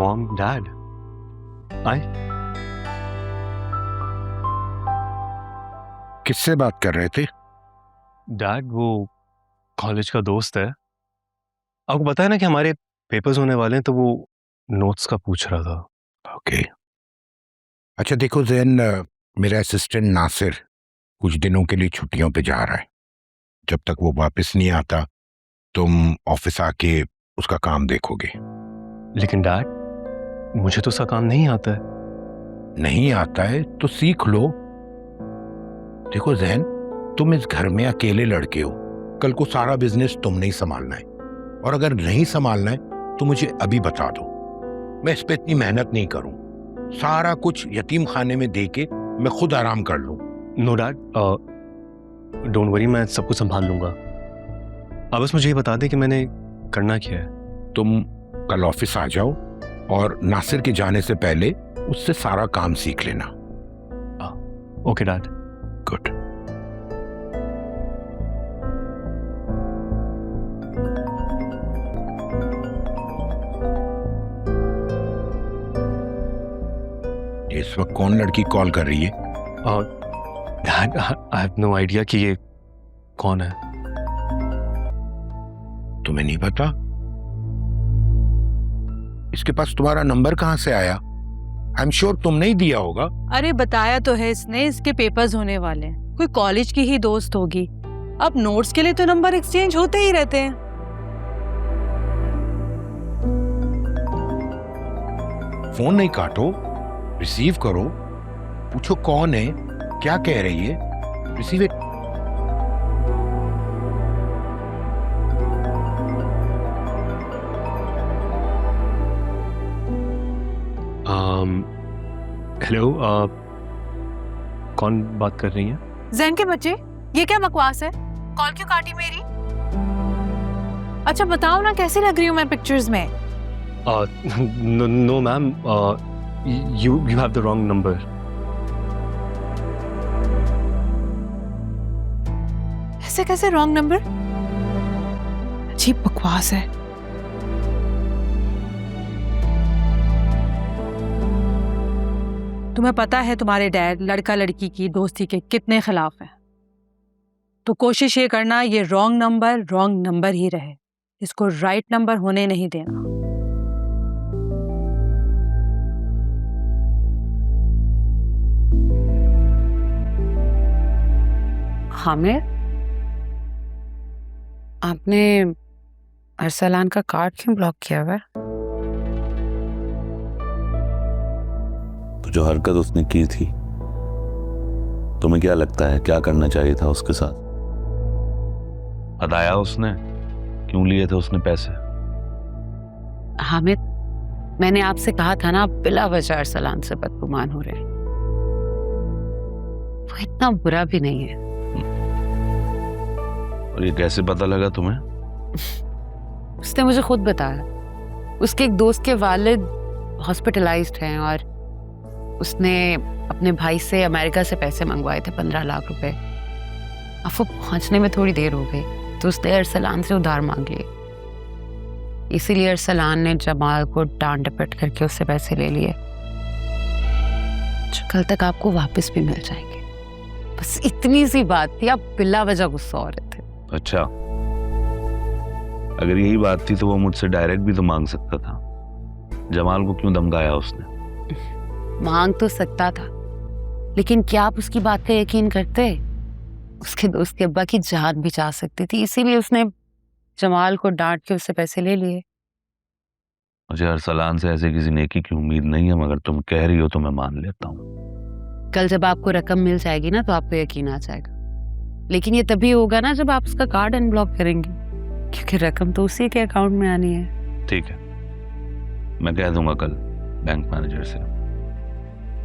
Mom, dad, आए। किससे बात कर रहे थे? डैड वो कॉलेज का दोस्त है, आपको पता है ना कि हमारे पेपर्स होने वाले हैं, तो वो नोट्स का पूछ रहा था। ओके। अच्छा देखो जैन, मेरा असिस्टेंट नासिर कुछ दिनों के लिए छुट्टियों पे जा रहा है। जब तक वो वापस नहीं आता तुम ऑफिस आके उसका काम देखोगे। लेकिन डैड, मुझे तो उसका काम नहीं आता है। नहीं आता है तो सीख लो। देखो जैन, तुम इस घर में अकेले लड़के हो, कल को सारा बिजनेस तुमने ही संभालना है, और अगर नहीं संभालना है तो मुझे अभी बता दो, मैं इस पे इतनी मेहनत नहीं करूं। सारा कुछ यतीम खाने में दे के मैं खुद आराम कर लूं। नो डैड, डोंट वरी, मैं सब कुछ संभाल लूंगा। आप बस मुझे ये बता दें कि मैंने करना क्या है। तुम कल ऑफिस आ जाओ और नासिर के जाने से पहले उससे सारा काम सीख लेना। Okay dad. गुड। इस वक्त कौन लड़की कॉल कर रही है? Dad, I have no idea कि ये कौन है। तुम्हें नहीं पता? इसके पास तुम्हारा नंबर कहां से आया? आई एम श्योर तुमने ही दिया होगा। अरे बताया तो है इसने, इसके पेपर्स होने वाले हैं, कोई कॉलेज की ही दोस्त होगी। अब नोट्स के लिए तो नंबर एक्सचेंज होते ही रहते हैं। फोन नहीं काटो, रिसीव करो, पूछो कौन है, क्या कह रही है, रिसीव इट। हेलो, कौन बात कर रही है? जैन के बच्चे, ये क्या बकवास है? कॉल क्यों काटी मेरी? अच्छा बताओ ना, कैसी लग रही हूँ मैं पिक्चर्स में? No ma'am, you have the wrong number. ऐसे कैसे रॉन्ग नंबर? अजीब बकवास है। तुम्हें पता है तुम्हारे डैड लड़का लड़की की दोस्ती के कितने खिलाफ हैं। तो कोशिश ये करना ये रॉन्ग नंबर ही रहे, इसको राइट नंबर होने नहीं देना। हामिद, आपने अरसलान का कार्ड क्यों ब्लॉक किया हुआ है? तो जो हरकत उसने की थी, तुम्हें क्या लगता है क्या करना चाहिए था उसके साथ? बताया उसने क्यों लिए थे उसने पैसे? हामिद, मैंने आपसे कहा था ना, आप बिला वजह अरसलान से बदगुमान हो रहे हैं। वो इतना बुरा भी नहीं है। और ये कैसे पता लगा तुम्हें? उसने मुझे खुद बताया। उसके एक दोस्त के वालिद हॉस्पिटलाइज्ड हैं और उसने अपने भाई से अमेरिका से पैसे मंगवाए थे 15 लाख रुपए। अब वो पहुंचने में थोड़ी देर हो गई तो उसने अरसलान से उधार मांग लिए। इसीलिए अरसलान ने जमाल को डांट डपट करके उससे पैसे ले लिए, जो कल तक आपको वापस भी मिल जाएंगे। बस इतनी सी बात थी, आप बिला वजह गुस्सा हो रहे थे। अच्छा, अगर यही बात थी तो वो मुझसे डायरेक्ट भी तो मांग सकता था। जमाल को क्यों धमकाया उसने? मांग तो सकता था, लेकिन क्या आप उसकी बात पे यकीन करते? उसके दोस्त के अब्बा की जान भी जा सकती थी, इसीलिए उसने जमाल को डांट के उससे पैसे ले लिए। मुझे अरसलान से ऐसे किसी नेकी की उम्मीद नहीं है, मगर तुम कह रही हो तो मैं मान लेता हूँ। कल जब आपको रकम मिल जाएगी ना तो आपको यकीन आ जाएगा, लेकिन ये तभी होगा ना जब आप उसका कार्ड अनब्लॉक करेंगे, क्योंकि रकम तो उसी के अकाउंट में आनी है। ठीक है, मैं कह दूंगा कल बैंक मैनेजर से,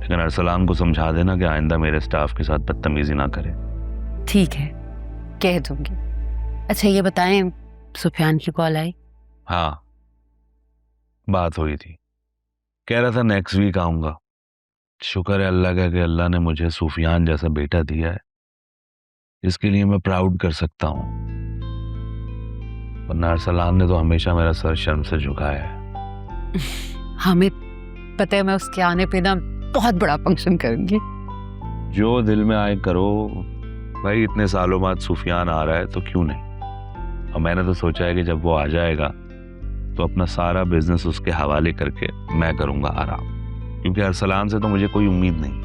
लेकिन अरसलान को समझा देना कि आइंदा मेरे स्टाफ के साथ बदतमीजी ना करे। ठीक है, कह दूंगी। अच्छा ये बताएं, सुफियान की कॉल आई? हाँ, बात हुई थी, कह रहा था नेक्स्ट वीक आऊंगा। शुक्र है अल्लाह का कि अल्लाह ने मुझे सुफियान जैसा बेटा दिया है, इसके लिए मैं प्राउड कर सकता हूँ। वरना अरसलान ने तो हमेशा मेरा सर शर्म से झुकाया है। हमें पता है मैं उसके आने पे ना बहुत बड़ा फंक्शन करूंगी। जो दिल में आए करो भाई, इतने सालों बाद सुफियान आ रहा है तो क्यों नहीं। और मैंने तो सोचा है कि जब वो आ जाएगा तो अपना सारा बिजनेस उसके हवाले करके मैं करूंगा आराम, क्योंकि अरसलान से तो मुझे कोई उम्मीद नहीं।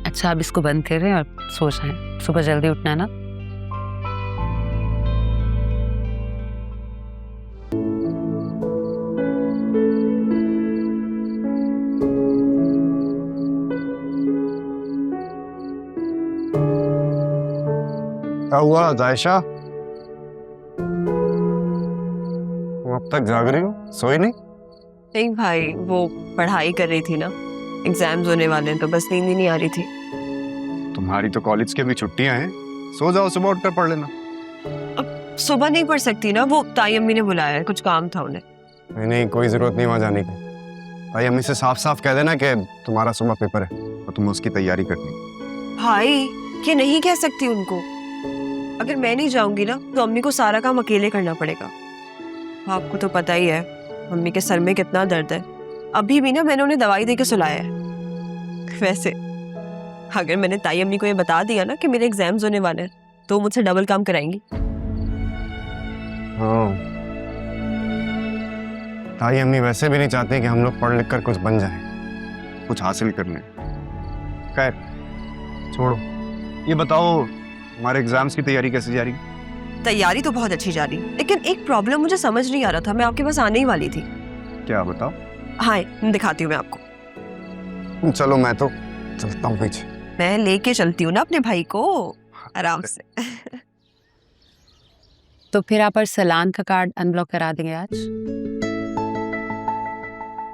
अच्छा, अब इसको बंद कर रहे हैं और सो जाएं, सुबह जल्दी उठना है ना। क्या हुआ जायशा, तुम अब तक जाग रही हो, सोई नहीं? नहीं भाई, वो पढ़ाई कर रही थी ना, एग्जाम्स होने वाले हैं तो बस नींद ही नहीं आ रही थी। तुम्हारी तो कॉलेज की भी छुट्टियां हैं, सो जाओ, सुबह उठकर पढ़ लेना। अब सुबह नहीं पढ़ सकती ना, वो ताई अम्मी ने बुलाया है, कुछ काम था उन्हें। नहीं नहीं, कोई जरूरत नहीं वहां जाने की। भाई अम्मी से साफ साफ कह देना कि तुम्हारा सुबह पेपर है और तुम उसकी तैयारी करनी। भाई ये नहीं कह सकती उनको, अगर मैं नहीं जाऊंगी ना तो अम्मी को सारा काम अकेले करना पड़ेगा। आपको तो पता ही है मम्मी के सर में कितना दर्द है, अभी भी ना मैंने उन्हें दवाई देके सुलाया है। वैसे अगर मैंने ताई अम्मी को ये बता दिया ना कि मेरे एग्जाम्स होने वाले हैं तो मुझसे डबल काम कराएंगी। हाँ, ताई अम्मी वैसे भी नहीं चाहती कि हम लोग पढ़ लिख कर कुछ बन जाएं, कुछ हासिल कर लें। खैर छोड़ो, ये बताओ हमारे एग्जाम्स की तैयारी कैसे जा रही? तैयारी तो बहुत अच्छी जा रही, लेकिन एक प्रॉब्लम मुझे समझ नहीं आ रहा था, मैं आपके पास आने ही वाली थी। क्या बताओ? हाँ, दिखाती हूँ मैं आपको। चलो मैं तो चलता हूँ पीछे। मैं लेके चलती हूँ ना अपने भाई को, आराम से। तो फिर आप अरसलान का कार्ड अनब्लॉक करा देंगे आज?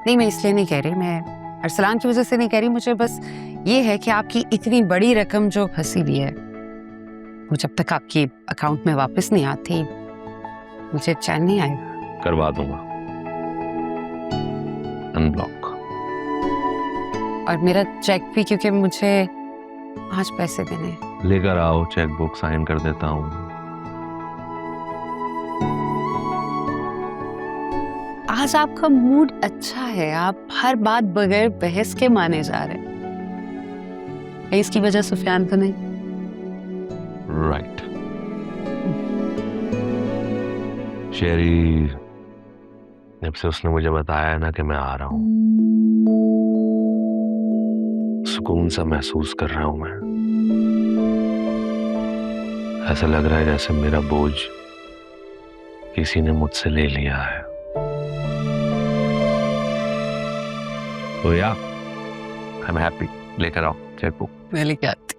नहीं, मैं इसलिए नहीं कह रही, मैं अरसलान की वजह से नहीं कह रही, मुझे बस ये है कि आपकी इतनी बड़ी रकम जो फंसी हुई है वो जब तक आपकी अकाउंट में वापस नहीं आती मुझे चैन नहीं आएगा। करवा दूंगा अनब्लॉक। और मेरा चेक भी, क्योंकि मुझे आज पैसे देने हैं। लेकर आओ, चेक बुक साइन कर देता हूँ। आज आपका मूड अच्छा है, आप हर बात बगैर बहस के माने जा रहे हैं। इसकी वजह सुफियान तो नहीं? राइट। शेरी, जब से उसने मुझे बताया ना कि मैं आ रहा हूं, सुकून सा महसूस कर रहा हूं मैं। ऐसा लग रहा है जैसे मेरा बोझ किसी ने मुझसे ले लिया है। तो या आई एम हैप्पी। लेकर आओ चेक बुक। मैं लेके आती।